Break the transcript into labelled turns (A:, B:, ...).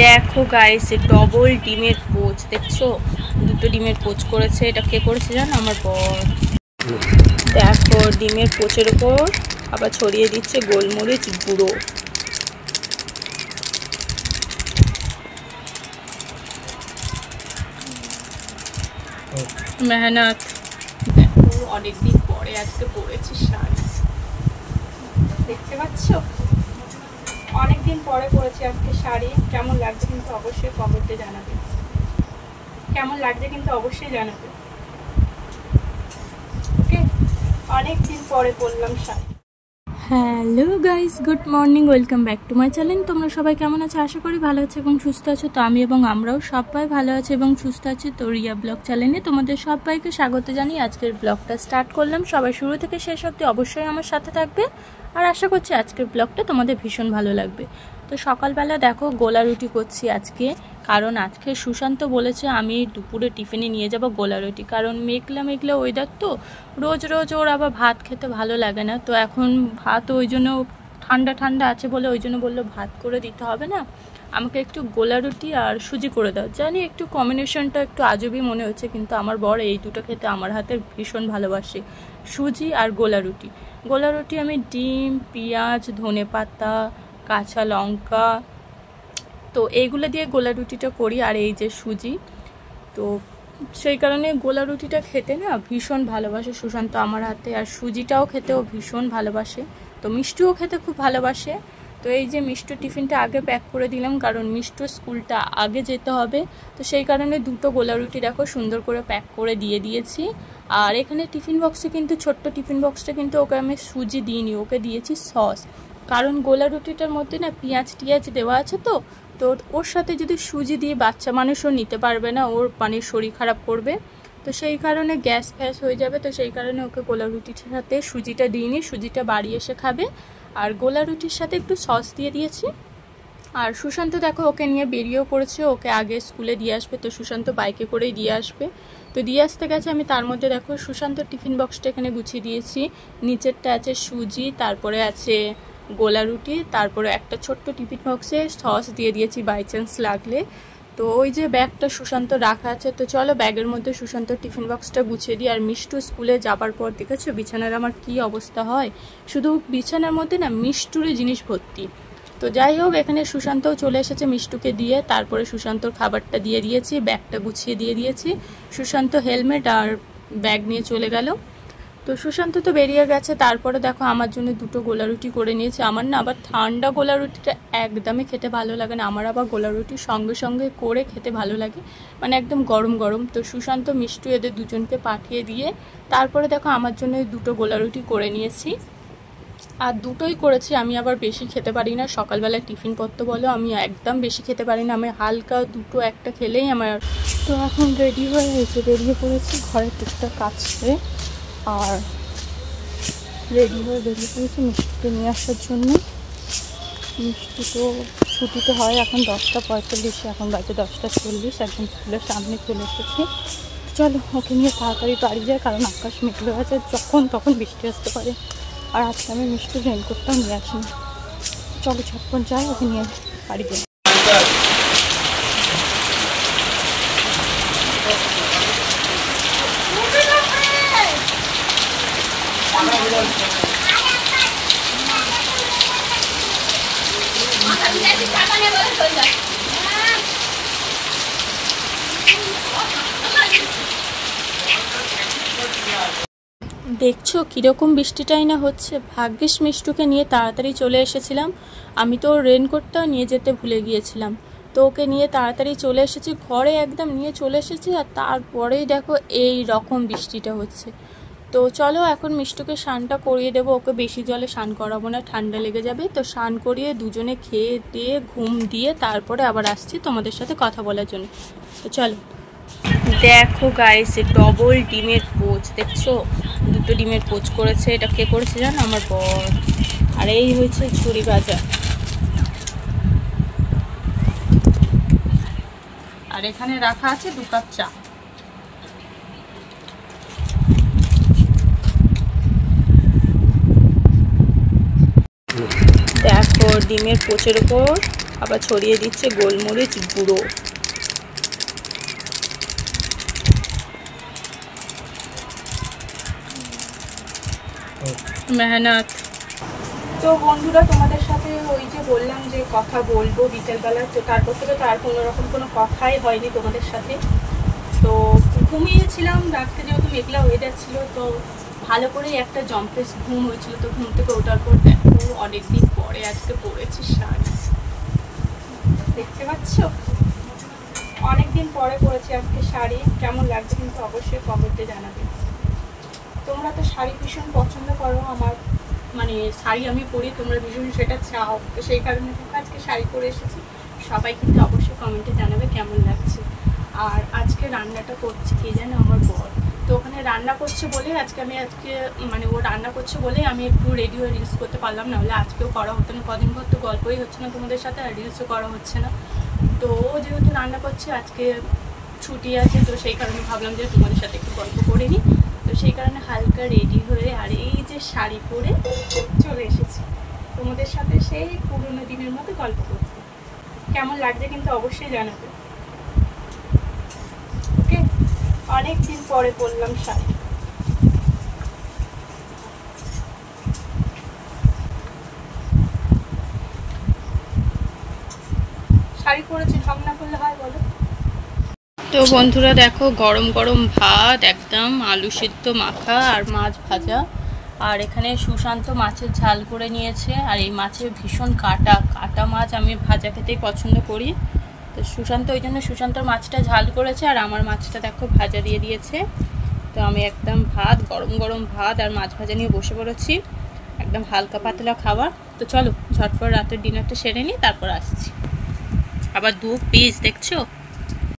A: দেখো guys, double ডিমের poach দেখছো, দুটো ডিমের পোচ করেছে। এটা কে করেছে জানো? আমার বর। দেখো ডিমের পোচের উপর আবার ছড়িয়ে দিচ্ছে গোলমরিচ গুঁড়ো। মেহনত। দেখো অনেকদিন পরে আজকে পরেছি শাড়ি, দেখতে পাচ্ছ? অনেকদিন পরে পরেছি আজকে শাড়ি। কেমন লাগছে কিন্তু অবশ্যই কমেন্টে জানাবে। কেমন লাগছে কিন্তু অবশ্যই জানাবে। ওকে, অনেকদিন পরে পরলাম sari. Hello guys, good morning, welcome back to my channel. তোমরা সবাই কেমন আছো? আশা করি ভালো আছো এবং সুস্থ আছো। তো আমি এবং আমরাও সবাই ভালো আছি এবং সুস্থ আছি। তো রিয়া ব্লগ চ্যানেলে তোমাদের সবাইকে স্বাগত জানিয়ে আজকের ব্লগটা স্টার্ট করলাম। সবাই শুরু থেকে শেষ অবধি অবশ্যই আমার সাথে থাকবে আর আশা করছি আজকের ব্লগটা তোমাদের ভীষণ ভালো লাগবে। তো সকালবেলা দেখো গোলা রুটি করছি আজকে, কারণ আজকে সুশান্ত বলেছে আমি দুপুরে টিফিনে নিয়ে যাব গোলা রুটি, কারণ মেঘলা মেঘলা ওয়েদার তো, রোজ রোজ ওর আবার ভাত খেতে ভালো লাগে না। তো এখন ভাত ওই জন্য ঠান্ডা ঠান্ডা আছে বলে ওই জন্য বললো ভাত করে দিতে হবে না, আমাকে একটু গোলা রুটি আর সুজি করে দাও। জানি একটু কম্বিনেশনটা একটু আজবই মনে হচ্ছে, কিন্তু আমার বর এই দুটো খেতে আমার হাতের ভীষণ ভালোবাসে, সুজি আর গোলা রুটি। গোলা রুটি আমি ডিম, পেঁয়াজ, ধনেপাতা, কাঁচা লঙ্কা, তো এইগুলো দিয়ে গোলা রুটিটা করি। আর এই যে সুজি, তো সেই কারণে গোলা রুটিটা খেতে না ভীষণ ভালোবাসে সুশান্ত আমার হাতে, আর সুজিটাও খেতেও ভীষণ ভালোবাসে। তো মিষ্টিও খেতে খুব ভালোবাসে। তো এই যে মিষ্টির টিফিনটা আগে প্যাক করে দিলাম, কারণ মিষ্টির স্কুলটা আগে যেতে হবে। তো সেই কারণে দুটো গোলা রুটি দেখো সুন্দর করে প্যাক করে দিয়ে দিয়েছি। আর এখানে টিফিন বক্সে কিন্তু ছোট্ট টিফিন বক্সটা কিন্তু ওকে আমি সুজি দিইনি, ওকে দিয়েছি সস, কারণ গোলা রুটিটার মধ্যে না পেঁয়াজ টিয়াজ দেওয়া আছে। তো তো ওর সাথে যদি সুজি দিয়ে বাচ্চা মানুষও নিতে পারবে না, ওর পানির শরীর খারাপ করবে। তো সেই কারণে গ্যাস ফ্যাস হয়ে যাবে। তো সেই কারণে ওকে গোলা রুটির সাথে সুজিটা দিইনি, সুজিটা বাড়ি এসে খাবে। আর গোলা রুটির সাথে একটু সস দিয়ে দিয়েছি। আর সুশান্ত দেখো ওকে নিয়ে বেরিয়েও পড়েছে, ওকে আগে স্কুলে দিয়ে আসবে। তো সুশান্ত বাইকে করেই দিয়ে আসবে। তো দিয়ে আসতে গেছে, আমি তার মধ্যে দেখো সুশান্তর টিফিন বক্সটা এখানে গুছিয়ে দিয়েছি। নিচেরটা আছে সুজি, তারপরে আছে গোলা রুটি, তারপরে একটা ছোট্ট টিফিন বক্সে সস দিয়ে দিয়েছি বাই চান্স লাগলে। তো ওই যে ব্যাগটা সুশান্ত রাখা আছে, তো চলো ব্যাগের মধ্যে সুশান্তর টিফিন বক্সটা গুছিয়ে দিই। আর মিষ্টু স্কুলে যাবার পর দেখেছো বিছানার আমার কি অবস্থা হয়, শুধু বিছানার মধ্যে না মিষ্টুরই জিনিস ভর্তি। তো যাই হোক, এখানে সুশান্তও চলে এসেছে মিষ্টুকে দিয়ে, তারপরে সুশান্তর খাবারটা দিয়ে দিয়েছি, ব্যাগটা গুছিয়ে দিয়ে দিয়েছি। সুশান্ত হেলমেট আর ব্যাগ নিয়ে চলে গেল। তো সুশান্ত তো বেরিয়ে গেছে। তারপরে দেখো আমার জন্য দুটো গোলা রুটি করে নিয়েছে। আমার না আবার ঠান্ডা গোলা রুটিটা একদমই খেতে ভালো লাগে না, আমার আবার গোলা রুটি সঙ্গে সঙ্গে করে খেতে ভালো লাগে, মানে একদম গরম গরম। তো সুশান্ত মিষ্টু এদের দুজনকে পাঠিয়ে দিয়ে তারপরে দেখো আমার জন্য দুটো গোলা রুটি করে নিয়েছি। আর দুটোই করেছি, আমি আবার বেশি খেতে পারি না, সকালবেলা টিফিন পত্র বলো আমি একদম বেশি খেতে পারি না, আমি হালকা দুটো একটা খেলেই আমার। তো এখন রেডি হয়ে গেছে, বেরিয়ে পড়েছি ঘরের টুকটাক কাজ করে। আর রেডি হয়ে বেরিয়ে পড়েছি মিষ্টিকে নিয়ে আসার জন্য। মিষ্টি তো ছুটিতে হয় এখন 10:45, এখন বাজে 10:40, একদম স্কুলের সামনে চলে এসেছি। চলো ওকে নিয়ে তাড়াতাড়ি বাড়ি যায়, কারণ আকাশ মেঘলে আছে, যখন তখন বৃষ্টি আসতে পারে। আর আজকে আমি মিষ্টির রেনকোটটাও নিয়ে আসিনি। চলো ছটপট যাই, ওকে নিয়ে বাড়ি যাই। দেখছো কিরকম বৃষ্টিটাই না হচ্ছে, ভাগ্যিস মিষ্টুকে নিয়ে তাড়াতাড়ি চলে এসেছিলাম। আমি তো রেনকোটটাও নিয়ে যেতে ভুলে গিয়েছিলাম। তো ওকে নিয়ে তাড়াতাড়ি চলে এসেছি ঘরে, একদম নিয়ে চলে এসেছি। আর তারপরেই দেখো এই রকম বৃষ্টিটা হচ্ছে। তো চলো এখন মিষ্টুকে স্নানটা করিয়ে দেবো, ওকে বেশি জলে স্নান করাবো না, ঠান্ডা লেগে যাবে। তো স্নান করিয়ে দুজনে খেয়ে দিয়ে ঘুম দিয়ে তারপরে আবার আসছি তোমাদের সাথে কথা বলার জন্য। তো চলো। দেখো গাইস, ডবল ডিমের পোচ দেখছো, দুটো ডিমের পোচ করেছে। এটা কে করেছে জানো? আমার বর। আর এই হয়েছে ঝুড়ি ভাজা। আর এখানে রাখা আছে 2 কাপ চা। দেখো ডিমের পোচের উপর আবার ছড়িয়ে দিচ্ছে গোলমরিচ গুঁড়ো। মেহনত। তো বন্ধুরা, তোমাদের সাথে ওই যে বললাম যে কথা বলবো বিকেলবেলা, তো তারপর থেকে তো আর কোনোরকম কোনো কথাই হয়নি তোমাদের সাথে। তো ঘুমিয়েছিলাম, রাত্রে যেহেতু মেঘলা ওয়েদার ছিল, তো ভালো করে একটা জম্পেস ঘুম হয়েছিল। তো ঘুম থেকে ওঠার পর দেখো অনেকদিন পরে আজকে পরেছি শাড়ি, দেখতে পাচ্ছ? অনেকদিন পরে পরেছি আজকে শাড়ি। কেমন লাগছে কিন্তু অবশ্যই কমেন্টে জানাবে। তোমরা তো শাড়ি ভীষণ পছন্দ করো, আমার মানে শাড়ি আমি পরি, তোমরা ভীষণ সেটা চাও, তো সেই কারণে আজকে শাড়ি পরে এসেছি। সবাই কিন্তু অবশ্যই কমেন্টে জানাবে কেমন লাগছে। আর আজকে রান্নাটা করছি কে জানো, আমার বর। তো ওখানে রান্না করছে বলে আজকে মানে ও রান্না করছে বলে আমি একটু রেডি হয়ে রিলস করতে পারলাম, না হলে আজকেও করা হতো না। কদিন পর তো গল্পই হচ্ছে না তোমাদের সাথে, আর রিলসও করা হচ্ছে না। তো ও যেহেতু রান্না করছে, আজকে ছুটি আছে, তো সেই কারণে ভাবলাম যে তোমাদের সাথে একটু গল্প করে নিই। তো সেই কারণে হালকা রেডি হয়ে আর এই যে শাড়ি পরে চলে এসেছি তোমাদের সাথে সেই পুরোনো দিনের মতো গল্প করতে। কেমন লাগছে কিন্তু অবশ্যই জানাবে। ওকে, অনেক দিন পরে পরলাম শাড়ি। শাড়ি পরেছি, ঢং না করলে হয় বলো? তো বন্ধুরা দেখো, গরম গরম ভাত, একদম আলু সিদ্ধ মাখা আর মাছ ভাজা। আর এখানে সুশান্ত মাছের ঝাল করে নিয়েছে, আর এই মাছে ভীষণ কাটা মাছ আমি ভাজা খেতেই পছন্দ করি। তো সুশান্ত ওই জন্য সুশান্তর মাছটা ঝাল করেছে, আর আমার মাছটা দেখো ভাজা দিয়ে দিয়েছে। তো আমি একদম ভাত, গরম গরম ভাত আর মাছ ভাজা নিয়ে বসে পড়েছি, একদম হালকা পাতলা খাবার। তো চলো ঝটপট রাতের ডিনারটা সেরে নিই, তারপর আসছি। আবার 2 পিস দেখছো।